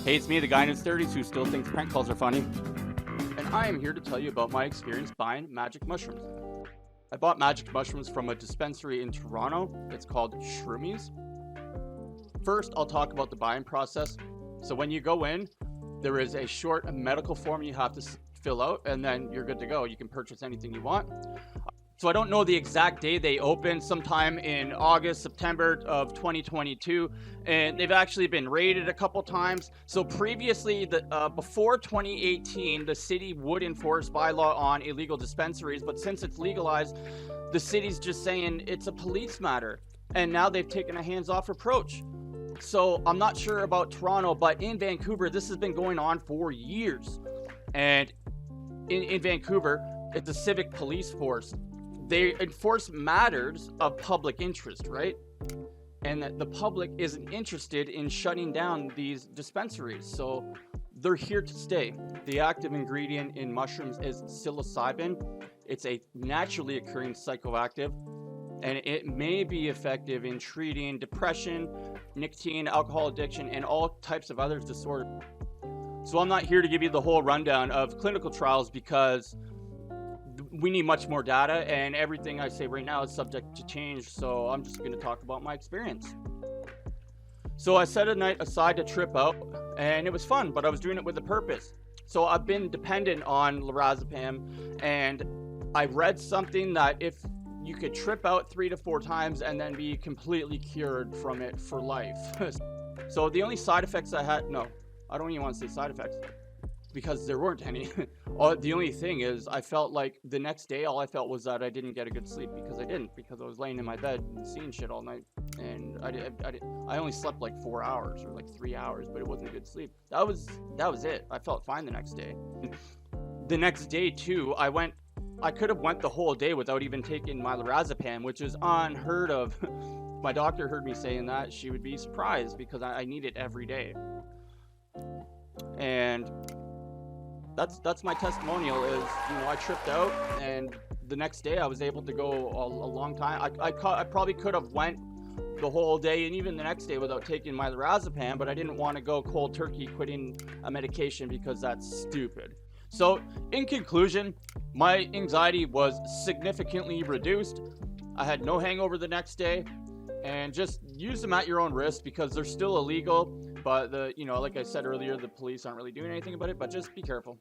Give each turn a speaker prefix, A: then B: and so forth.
A: Hey, it's me, the guy in his 30s who still thinks prank calls are funny. And I am here to tell you about my experience buying magic mushrooms. I bought magic mushrooms from a dispensary in Toronto. It's called Shroomies. First, I'll talk about the buying process. So when you go in, there is a short medical form you have to fill out, and then you're good to go. You can purchase anything you want. So I don't know the exact day they opened, sometime in August, September of 2022, and they've actually been raided a couple times. So previously, before 2018, the city would enforce bylaw on illegal dispensaries, but since it's legalized, the city's just saying it's a police matter, and now they've taken a hands-off approach. So I'm not sure about Toronto, but in Vancouver, this has been going on for years. And in Vancouver, it's a civic police force. They enforce matters of public interest, right? And that the public isn't interested in shutting down these dispensaries. So they're here to stay. The active ingredient in mushrooms is psilocybin. It's a naturally occurring psychoactive, and it may be effective in treating depression, nicotine, alcohol addiction, and all types of other disorders. So I'm not here to give you the whole rundown of clinical trials because we need much more data, and everything I say right now is subject to change. So I'm just going to talk about my experience. So I set a night aside to trip out, and it was fun, but I was doing it with a purpose. So I've been dependent on lorazepam, and I read something that if you could trip out 3 to 4 times and then be completely cured from it for life. So the only side effects I had, no, I don't even want to say side effects because there weren't any. The only thing is I felt like the next day, all I felt was that I didn't get a good sleep because I was laying in my bed and seeing shit all night. And I only slept like 4 hours or like 3 hours, but it wasn't good sleep. That was it. I felt fine the next day. The next day too, I could have went the whole day without even taking my lorazepam, which is unheard of. My doctor heard me saying that. She would be surprised because I need it every day. And that's my testimonial is, I tripped out, and the next day I was able to go a long time. I probably could have went the whole day and even the next day without taking my lorazepam, but I didn't want to go cold turkey quitting a medication because that's stupid. So in conclusion, my anxiety was significantly reduced. I had no hangover the next day, and just use them at your own risk because they're still illegal. But like I said earlier, the police aren't really doing anything about it, but just be careful.